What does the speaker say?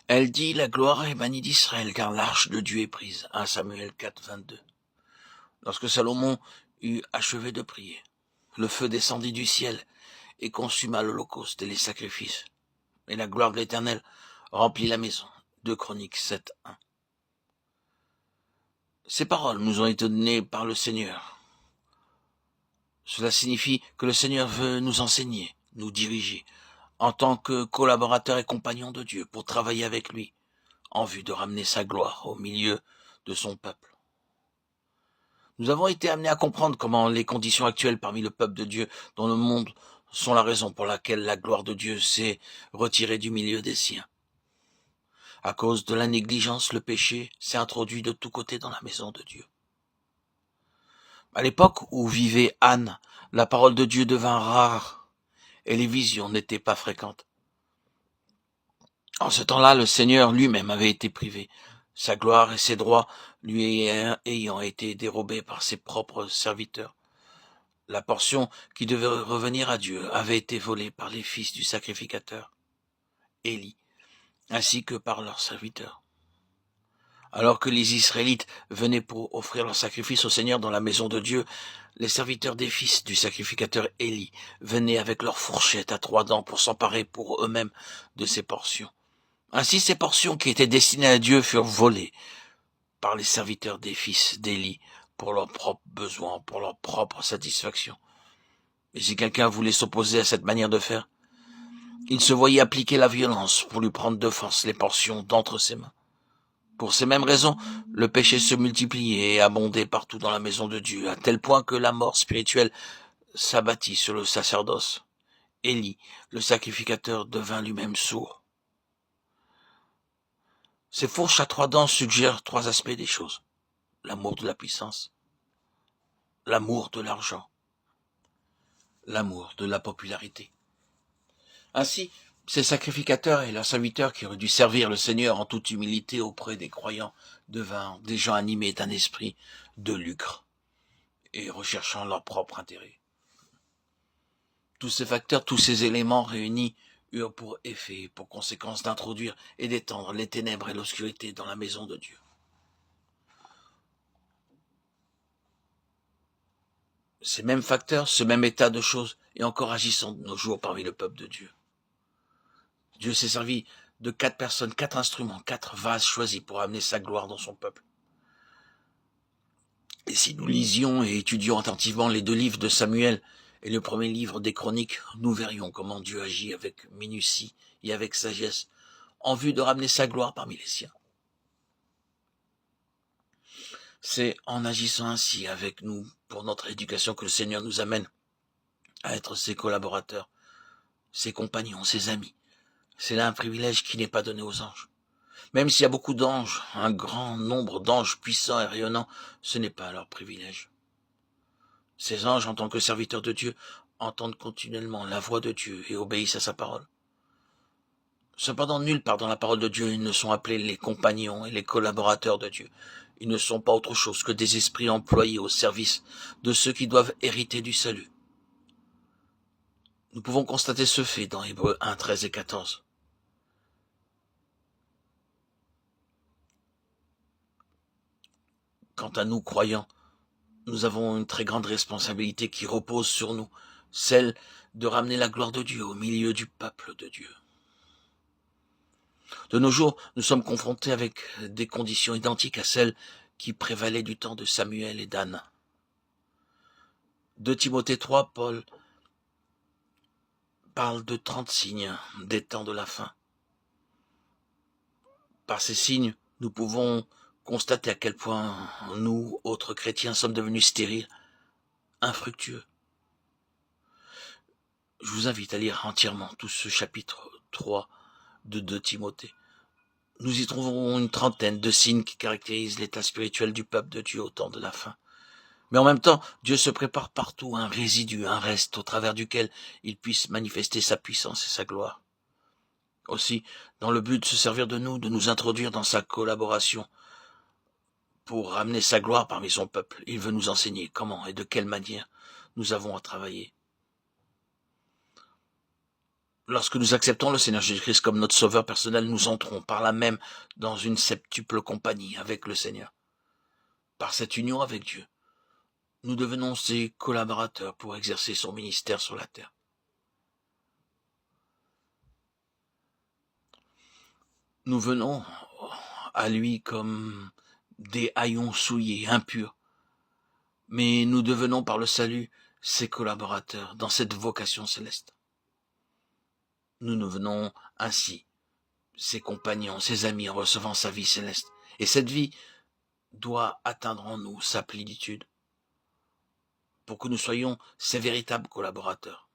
Elle dit, la gloire est bannie d'Israël, car l'arche de Dieu est prise. 1 Samuel 4, 22. Lorsque Salomon eut achevé de prier, le feu descendit du ciel et consuma l'holocauste et les sacrifices. Et la gloire de l'Éternel remplit la maison. 2 Chroniques 7, 1. Ces paroles nous ont été données par le Seigneur. Cela signifie que le Seigneur veut nous enseigner, nous diriger, en tant que collaborateurs et compagnons de Dieu, pour travailler avec lui, en vue de ramener sa gloire au milieu de son peuple. Nous avons été amenés à comprendre comment les conditions actuelles parmi le peuple de Dieu dans le monde sont la raison pour laquelle la gloire de Dieu s'est retirée du milieu des siens. À cause de la négligence, le péché s'est introduit de tous côtés dans la maison de Dieu. À l'époque où vivait Anne, la parole de Dieu devint rare et les visions n'étaient pas fréquentes. En ce temps-là, le Seigneur lui-même avait été privé, sa gloire et ses droits lui ayant été dérobés par ses propres serviteurs. La portion qui devait revenir à Dieu avait été volée par les fils du sacrificateur, Élie, ainsi que par leurs serviteurs. Alors que les Israélites venaient pour offrir leur sacrifice au Seigneur dans la maison de Dieu, les serviteurs des fils du sacrificateur Élie venaient avec leurs fourchettes à 3 dents pour s'emparer pour eux-mêmes de ces portions. Ainsi, ces portions qui étaient destinées à Dieu furent volées par les serviteurs des fils d'Élie pour leurs propres besoins, pour leur propre satisfaction. Et si quelqu'un voulait s'opposer à cette manière de faire, il se voyait appliquer la violence pour lui prendre de force les portions d'entre ses mains. Pour ces mêmes raisons, le péché se multipliait et abondait partout dans la maison de Dieu, à tel point que la mort spirituelle s'abattit sur le sacerdoce. Élie, le sacrificateur, devint lui-même sourd. Ces fourches à 3 dents suggèrent 3 aspects des choses. L'amour de la puissance, l'amour de l'argent, l'amour de la popularité. Ainsi, ces sacrificateurs et leurs serviteurs qui auraient dû servir le Seigneur en toute humilité auprès des croyants devinrent des gens animés d'un esprit de lucre et recherchant leur propre intérêt. Tous ces facteurs, tous ces éléments réunis eurent pour effet et pour conséquence d'introduire et d'étendre les ténèbres et l'obscurité dans la maison de Dieu. Ces mêmes facteurs, ce même état de choses est encore agissant de nos jours parmi le peuple de Dieu. Dieu s'est servi de 4 personnes, 4 instruments, 4 vases choisis pour amener sa gloire dans son peuple. Et si nous lisions et étudions attentivement les 2 livres de Samuel et le premier livre des Chroniques, nous verrions comment Dieu agit avec minutie et avec sagesse en vue de ramener sa gloire parmi les siens. C'est en agissant ainsi avec nous pour notre éducation que le Seigneur nous amène à être ses collaborateurs, ses compagnons, ses amis. C'est là un privilège qui n'est pas donné aux anges. Même s'il y a beaucoup d'anges, un grand nombre d'anges puissants et rayonnants, ce n'est pas leur privilège. Ces anges, en tant que serviteurs de Dieu, entendent continuellement la voix de Dieu et obéissent à sa parole. Cependant, nulle part dans la parole de Dieu, ils ne sont appelés les compagnons et les collaborateurs de Dieu. Ils ne sont pas autre chose que des esprits employés au service de ceux qui doivent hériter du salut. Nous pouvons constater ce fait dans Hébreux 1, 13 et 14. Quant à nous, croyants, nous avons une très grande responsabilité qui repose sur nous, celle de ramener la gloire de Dieu au milieu du peuple de Dieu. De nos jours, nous sommes confrontés avec des conditions identiques à celles qui prévalaient du temps de Samuel et d'Anne. 2 Timothée 3, Paul parle de 30 signes des temps de la fin. Par ces signes, nous pouvons constater à quel point nous, autres chrétiens, sommes devenus stériles, infructueux. Je vous invite à lire entièrement tout ce chapitre 3 de 2 Timothée. Nous y trouverons une trentaine de signes qui caractérisent l'état spirituel du peuple de Dieu au temps de la fin. Mais en même temps, Dieu se prépare partout un résidu, un reste au travers duquel il puisse manifester sa puissance et sa gloire. Aussi, dans le but de se servir de nous introduire dans sa collaboration, pour ramener sa gloire parmi son peuple, il veut nous enseigner comment et de quelle manière nous avons à travailler. Lorsque nous acceptons le Seigneur Jésus-Christ comme notre sauveur personnel, nous entrons par là même dans une septuple compagnie avec le Seigneur. Par cette union avec Dieu, nous devenons ses collaborateurs pour exercer son ministère sur la terre. Nous venons à lui comme des haillons souillés, impurs, mais nous devenons par le salut ses collaborateurs dans cette vocation céleste. Nous devenons ainsi ses compagnons, ses amis en recevant sa vie céleste. Et cette vie doit atteindre en nous sa plénitude pour que nous soyons ses véritables collaborateurs.